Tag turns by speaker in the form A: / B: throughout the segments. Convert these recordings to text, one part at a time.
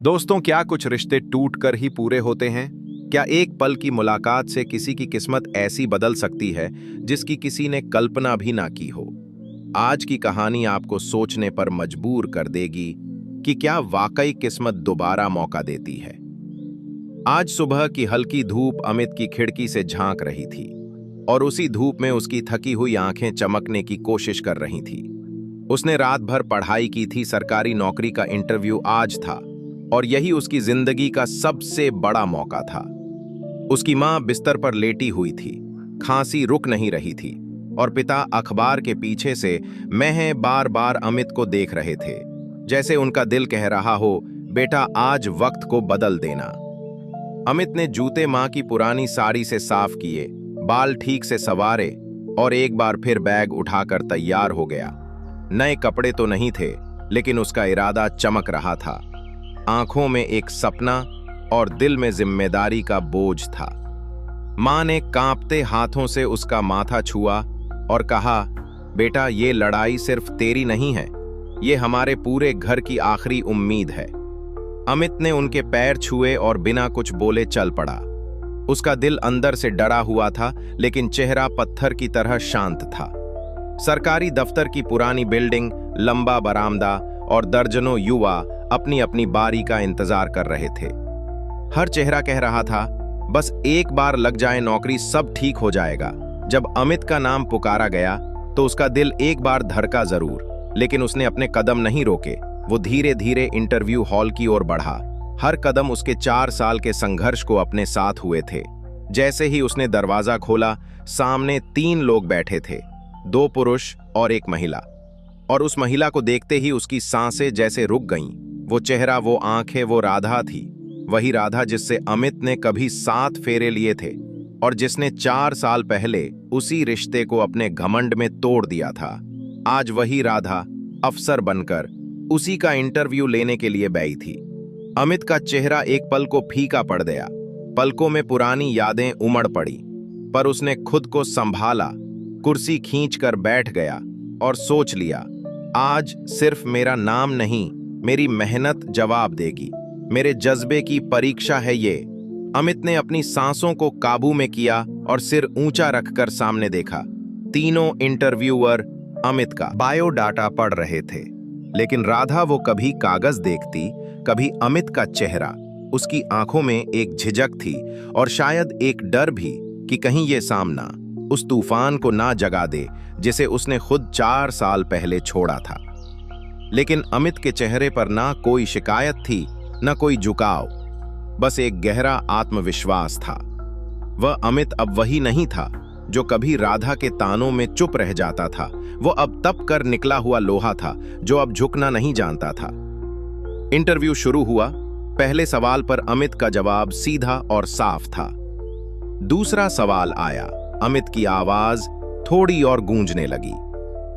A: दोस्तों, क्या कुछ रिश्ते टूट कर ही पूरे होते हैं? क्या एक पल की मुलाकात से किसी की किस्मत ऐसी बदल सकती है जिसकी किसी ने कल्पना भी ना की हो? आज की कहानी आपको सोचने पर मजबूर कर देगी कि क्या वाकई किस्मत दोबारा मौका देती है। आज सुबह की हल्की धूप अमित की खिड़की से झांक रही थी और उसी धूप में उसकी थकी हुई आंखें चमकने की कोशिश कर रही थी। उसने रात भर पढ़ाई की थी, सरकारी नौकरी का इंटरव्यू आज था और यही उसकी जिंदगी का सबसे बड़ा मौका था। उसकी मां बिस्तर पर लेटी हुई थी, खांसी रुक नहीं रही थी और पिता अखबार के पीछे से महज बार बार अमित को देख रहे थे, जैसे उनका दिल कह रहा हो, बेटा आज वक्त को बदल देना। अमित ने जूते मां की पुरानी साड़ी से साफ किए, बाल ठीक से संवारे और एक बार फिर बैग उठाकर तैयार हो गया। नए कपड़े तो नहीं थे, लेकिन उसका इरादा चमक रहा था। आंखों में एक सपना और दिल में जिम्मेदारी का बोझ था। मां ने कांपते हाथों से उसका माथा छुआ और कहा, बेटा ये लड़ाई सिर्फ तेरी नहीं है, ये हमारे पूरे घर की आखिरी उम्मीद है। अमित ने उनके पैर छुए और बिना कुछ बोले चल पड़ा। उसका दिल अंदर से डरा हुआ था, लेकिन चेहरा पत्थर की तरह शांत था। सरकारी दफ्तर की पुरानी बिल्डिंग, लंबा बरामदा और दर्जनों युवा अपनी अपनी बारी का इंतजार कर रहे थे। हर चेहरा कह रहा था, बस एक बार लग जाए नौकरी, सब ठीक हो जाएगा। जब अमित का नाम पुकारा गया तो उसका दिल एक बार धड़का जरूर, लेकिन उसने अपने कदम नहीं रोके। वो धीरे धीरे इंटरव्यू हॉल की ओर बढ़ा। हर कदम उसके 4 साल के संघर्ष को अपने साथ हुए थे। जैसे ही उसने दरवाजा खोला, सामने 3 लोग बैठे थे, 2 पुरुष और एक महिला। और उस महिला को देखते ही उसकी सांसें जैसे रुक गईं। वो चेहरा, वो आंखें, वो राधा थी। वही राधा जिससे अमित ने कभी 7 फेरे लिए थे और जिसने 4 साल पहले उसी रिश्ते को अपने घमंड में तोड़ दिया था। आज वही राधा अफसर बनकर उसी का इंटरव्यू लेने के लिए बैठी थी। अमित का चेहरा एक पल को फीका पड़ गया। पलकों में पुरानी यादें उमड़ पड़ी, पर उसने खुद को संभाला, कुर्सी खींचकर बैठ गया और सोच लिया, आज सिर्फ मेरा नाम नहीं, मेरी मेहनत जवाब देगी। मेरे जज्बे की परीक्षा है ये। अमित ने अपनी सांसों को काबू में किया और सिर ऊंचा रखकर सामने देखा। तीनों इंटरव्यूअर अमित का बायोडाटा पढ़ रहे थे, लेकिन राधा वो कभी कागज देखती, कभी अमित का चेहरा। उसकी आंखों में एक झिझक थी और शायद एक डर भी कि कहीं ये सामना उस तूफान को ना जगा दे जिसे उसने खुद 4 साल पहले छोड़ा था। लेकिन अमित के चेहरे पर ना कोई शिकायत थी, न कोई झुकाव, बस एक गहरा आत्मविश्वास था। वह अमित अब वही नहीं था जो कभी राधा के तानों में चुप रह जाता था। वो अब तप कर निकला हुआ लोहा था जो अब झुकना नहीं जानता था। इंटरव्यू शुरू हुआ। पहले सवाल पर अमित का जवाब सीधा और साफ था। दूसरा सवाल आया। अमित की आवाज थोड़ी और गूंजने लगी।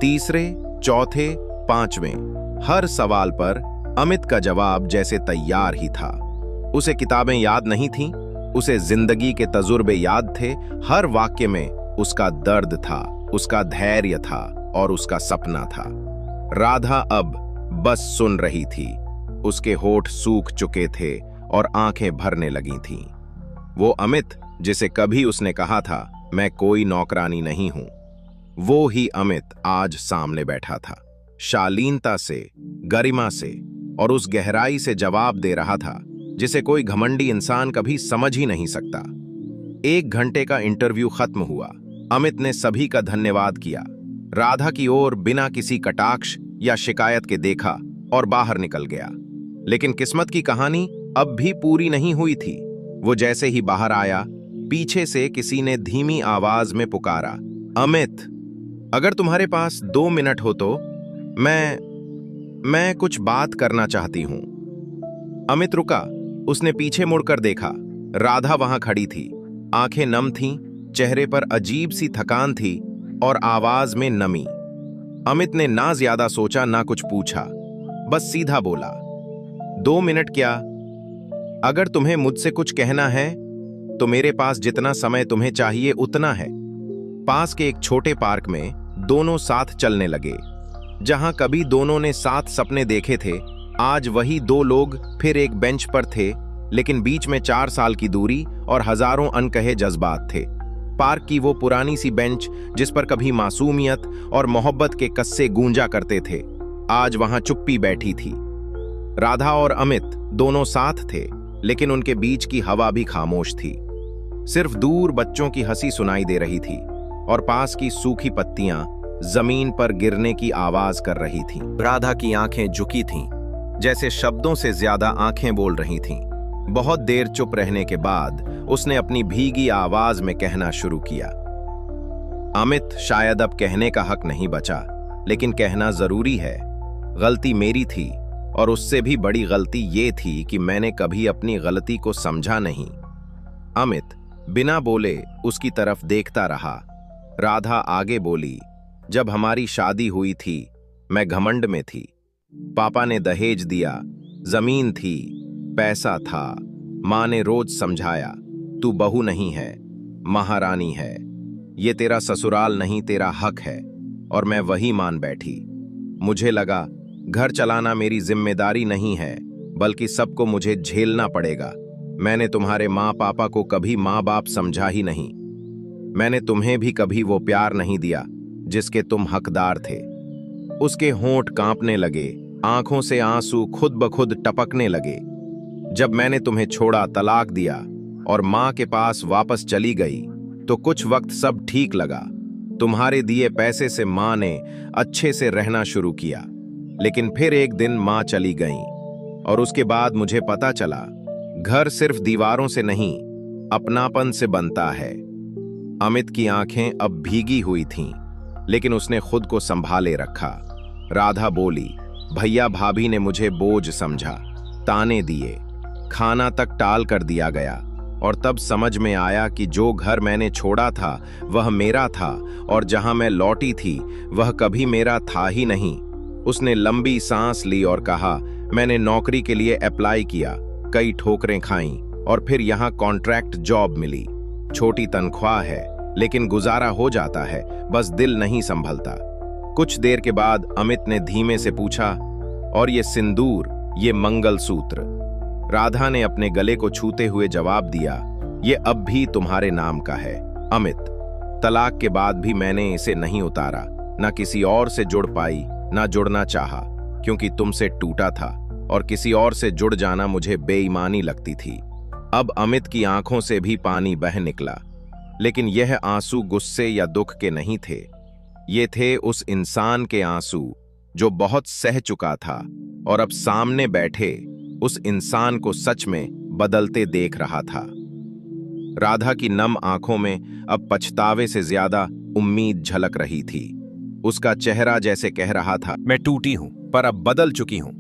A: तीसरे, चौथे, 5वें, हर सवाल पर अमित का जवाब जैसे तैयार ही था। उसे किताबें याद नहीं थीं, उसे जिंदगी के तजुर्बे याद थे। हर वाक्य में उसका दर्द था, उसका धैर्य था और उसका सपना था। राधा अब बस सुन रही थी। उसके होठ सूख चुके थे और आंखें भरने लगी थीं। वो अमित जिसे कभी उसने कहा था, मैं कोई नौकरानी नहीं हूं, वो ही अमित आज सामने बैठा था, शालीनता से, गरिमा से और उस गहराई से जवाब दे रहा था जिसे कोई घमंडी इंसान कभी समझ ही नहीं सकता। 1 घंटे का इंटरव्यू खत्म हुआ। अमित ने सभी का धन्यवाद किया, राधा की ओर बिना किसी कटाक्ष या शिकायत के देखा और बाहर निकल गया। लेकिन किस्मत की कहानी अब भी पूरी नहीं हुई थी। वो जैसे ही बाहर आया, पीछे से किसी ने धीमी आवाज में पुकारा, अमित, अगर तुम्हारे पास 2 मिनट हो तो मैं कुछ बात करना चाहती हूं। अमित रुका। उसने पीछे मुड़कर देखा। राधा वहां खड़ी थी। आंखें नम थीं, चेहरे पर अजीब सी थकान थी और आवाज में नमी। अमित ने ना ज्यादा सोचा, ना कुछ पूछा, बस सीधा बोला, 2 मिनट क्या? अगर तुम्हें मुझसे कुछ कहना है तो मेरे पास जितना समय तुम्हें चाहिए उतना है। पास के एक छोटे पार्क में दोनों साथ चलने लगे। जहां कभी दोनों ने साथ सपने देखे थे, आज वही दो लोग फिर एक बेंच पर थे, लेकिन बीच में 4 साल की दूरी और हजारों अनकहे जज्बात थे। पार्क की वो पुरानी सी बेंच जिस पर कभी मासूमियत और मोहब्बत के कस्से गूंजा करते थे, आज वहां चुप्पी बैठी थी। राधा और अमित दोनों साथ थे, लेकिन उनके बीच की हवा भी खामोश थी। सिर्फ दूर बच्चों की हंसी सुनाई दे रही थी और पास की सूखी पत्तियां जमीन पर गिरने की आवाज कर रही थीं। राधा की आंखें झुकी थीं, जैसे शब्दों से ज्यादा आंखें बोल रही थीं। बहुत देर चुप रहने के बाद उसने अपनी भीगी आवाज में कहना शुरू किया। अमित, शायद अब कहने का हक नहीं बचा, लेकिन कहना जरूरी है। गलती मेरी थी, और उससे भी बड़ी गलती ये थी कि मैंने कभी अपनी गलती को समझा नहीं। अमित बिना बोले उसकी तरफ देखता रहा। राधा आगे बोली, जब हमारी शादी हुई थी, मैं घमंड में थी। पापा ने दहेज दिया, जमीन थी, पैसा था। माँ ने रोज समझाया, तू बहू नहीं है, महारानी है। ये तेरा ससुराल नहीं, तेरा हक है। और मैं वही मान बैठी। मुझे लगा घर चलाना मेरी जिम्मेदारी नहीं है, बल्कि सबको मुझे झेलना पड़ेगा। मैंने तुम्हारे माँ पापा को कभी माँ बाप समझा ही नहीं। मैंने तुम्हें भी कभी वो प्यार नहीं दिया जिसके तुम हकदार थे। उसके होंठ कांपने लगे, आंखों से आंसू खुद ब खुद टपकने लगे। जब मैंने तुम्हें छोड़ा, तलाक दिया और माँ के पास वापस चली गई, तो कुछ वक्त सब ठीक लगा। तुम्हारे दिए पैसे से माँ ने अच्छे से रहना शुरू किया। लेकिन फिर एक दिन माँ चली गईं, और उसके बाद मुझे पता चला, घर सिर्फ दीवारों से नहीं, अपनापन से बनता है। अमित की आंखें अब भीगी हुई थीं, लेकिन उसने खुद को संभाले रखा। राधा बोली, भैया भाभी ने मुझे बोझ समझा, ताने दिए, खाना तक टाल कर दिया गया। और तब समझ में आया कि जो घर मैंने छोड़ा था वह मेरा था, और जहां मैं लौटी थी वह कभी मेरा था ही नहीं। उसने लंबी सांस ली और कहा, मैंने नौकरी के लिए अप्लाई किया, कई ठोकरें खाईं, और फिर यहाँ कॉन्ट्रैक्ट जॉब मिली। छोटी तनख्वाह है, लेकिन गुजारा हो जाता है, बस दिल नहीं संभलता। कुछ देर के बाद अमित ने धीमे से पूछा, और ये सिंदूर, ये मंगलसूत्र? राधा ने अपने गले को छूते हुए जवाब दिया, ये अब भी तुम्हारे नाम का है अमित। तलाक के बाद भी मैंने इसे नहीं उतारा, ना किसी और से जुड़ पाई, ना जुड़ना चाहा, क्योंकि तुमसे टूटा था, और किसी और से जुड़ जाना मुझे बेईमानी लगती थी। अब अमित की आंखों से भी पानी बह निकला, लेकिन यह आंसू गुस्से या दुख के नहीं थे। ये थे उस इंसान के आंसू जो बहुत सह चुका था और अब सामने बैठे उस इंसान को सच में बदलते देख रहा था। राधा की नम आंखों में अब पछतावे से ज्यादा उम्मीद झलक रही थी। उसका चेहरा जैसे कह रहा था, मैं टूटी हूं, पर अब बदल चुकी हूं।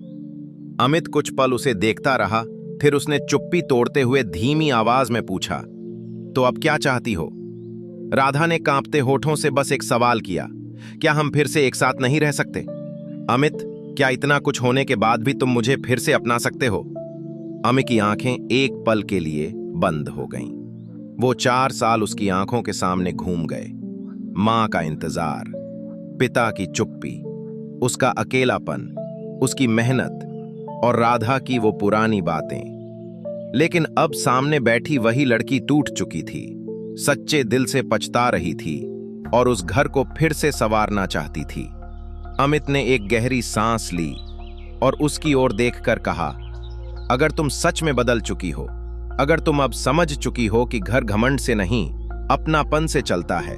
A: अमित कुछ पल उसे देखता रहा, फिर उसने चुप्पी तोड़ते हुए धीमी आवाज में पूछा, तो अब क्या चाहती हो? राधा ने कांपते होठों से बस एक सवाल किया, क्या हम फिर से एक साथ नहीं रह सकते? अमित, क्या इतना कुछ होने के बाद भी तुम मुझे फिर से अपना सकते हो? अमित की आंखें एक पल के लिए बंद हो गईं। वो 4 साल उसकी आंखों के सामने घूम गए। मां का इंतजार, पिता की चुप्पी, उसका अकेलापन, उसकी मेहनत और राधा की वो पुरानी बातें। लेकिन अब सामने बैठी वही लड़की टूट चुकी थी, सच्चे दिल से पछता रही थी और उस घर को फिर से संवारना चाहती थी। अमित ने एक गहरी सांस ली और उसकी ओर देखकर कहा, अगर तुम सच में बदल चुकी हो, अगर तुम अब समझ चुकी हो कि घर घमंड से नहीं अपनापन से चलता है,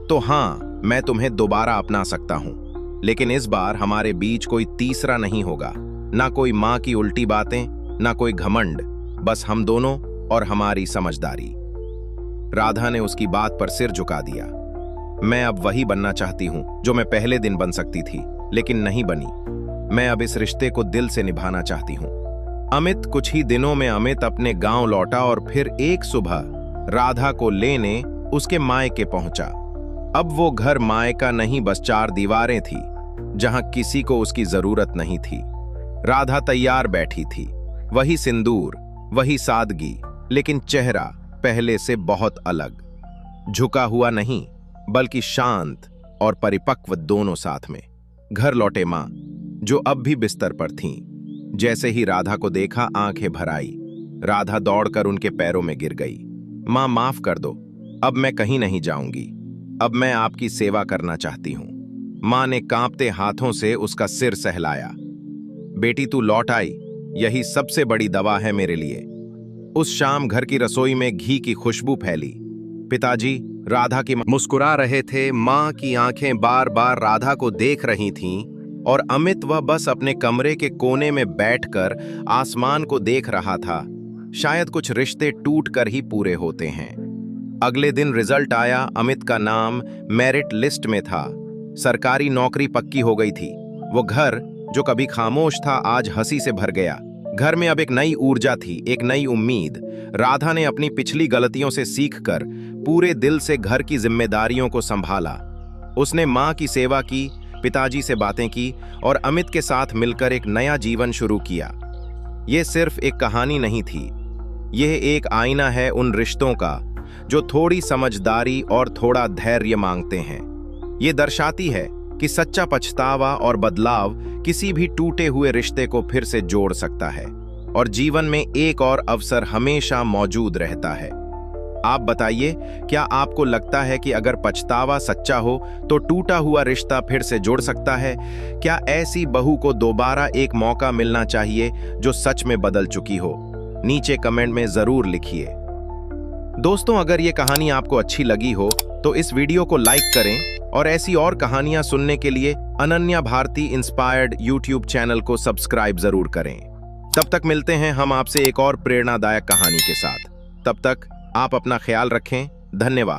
A: तो हां, मैं तुम्हें दोबारा अपना सकता हूं। लेकिन इस बार हमारे बीच कोई तीसरा नहीं होगा, ना कोई मां की उल्टी बातें, ना कोई घमंड, बस हम दोनों और हमारी समझदारी। राधा ने उसकी बात पर सिर झुका दिया। मैं अब वही बनना चाहती हूं जो मैं पहले दिन बन सकती थी, लेकिन नहीं बनी। मैं अब इस रिश्ते को दिल से निभाना चाहती हूं। अमित, कुछ ही दिनों में अमित अपने गांव लौटा और फिर एक सुबह राधा को लेने उसके मायके पहुंचा। अब वो घर मायका नहीं, बस 4 दीवारें थी जहां किसी को उसकी जरूरत नहीं थी। राधा तैयार बैठी थी, वही सिंदूर, वही सादगी, लेकिन चेहरा पहले से बहुत अलग। झुका हुआ नहीं, बल्कि शांत और परिपक्व दोनों साथ में। घर लौटे मां, जो अब भी बिस्तर पर थीं, जैसे ही राधा को देखा, आंखें भर आई। राधा दौड़कर उनके पैरों में गिर गई। माँ, माफ कर दो, अब मैं कहीं नहीं जाऊंगी। अब मैं आपकी सेवा करना चाहती हूँ। माँ ने कांपते हाथों से उसका सिर सहलाया। बेटी, तू लौट आई, यही सबसे बड़ी दवा है मेरे लिए। उस शाम घर की रसोई में घी की खुशबू फैली। पिताजी राधा की मुस्कुरा रहे थे। माँ की आंखें बार बार राधा को देख रही थीं और अमित वह बस अपने कमरे के कोने में बैठकर आसमान को देख रहा था। शायद कुछ रिश्ते टूट कर ही पूरे होते हैं। अगले दिन रिजल्ट आया। अमित का नाम मेरिट लिस्ट में था। सरकारी नौकरी पक्की हो गई थी। वो घर जो कभी खामोश था, आज हंसी से भर गया। घर में अब एक नई ऊर्जा थी, एक नई उम्मीद। राधा ने अपनी पिछली गलतियों से सीखकर पूरे दिल से घर की जिम्मेदारियों को संभाला। उसने माँ की सेवा की, पिताजी से बातें की और अमित के साथ मिलकर एक नया जीवन शुरू किया। यह सिर्फ एक कहानी नहीं थी, यह एक आईना है उन रिश्तों का जो थोड़ी समझदारी और थोड़ा धैर्य मांगते हैं। ये दर्शाती है कि सच्चा पछतावा और बदलाव किसी भी टूटे हुए रिश्ते को फिर से जोड़ सकता है और जीवन में एक और अवसर हमेशा मौजूद रहता है। आप बताइए, क्या आपको लगता है कि अगर पछतावा सच्चा हो तो टूटा हुआ रिश्ता फिर से जुड़ सकता है? क्या ऐसी बहू को दोबारा एक मौका मिलना चाहिए जो सच में बदल चुकी हो? नीचे कमेंट में जरूर लिखिए। दोस्तों, अगर ये कहानी आपको अच्छी लगी हो तो इस वीडियो को लाइक करें और ऐसी और कहानियां सुनने के लिए Ananya Bharti inspired YouTube channel को सब्सक्राइब जरूर करें। तब तक मिलते हैं हम आपसे एक और प्रेरणादायक कहानी के साथ। तब तक आप अपना ख्याल रखें। धन्यवाद।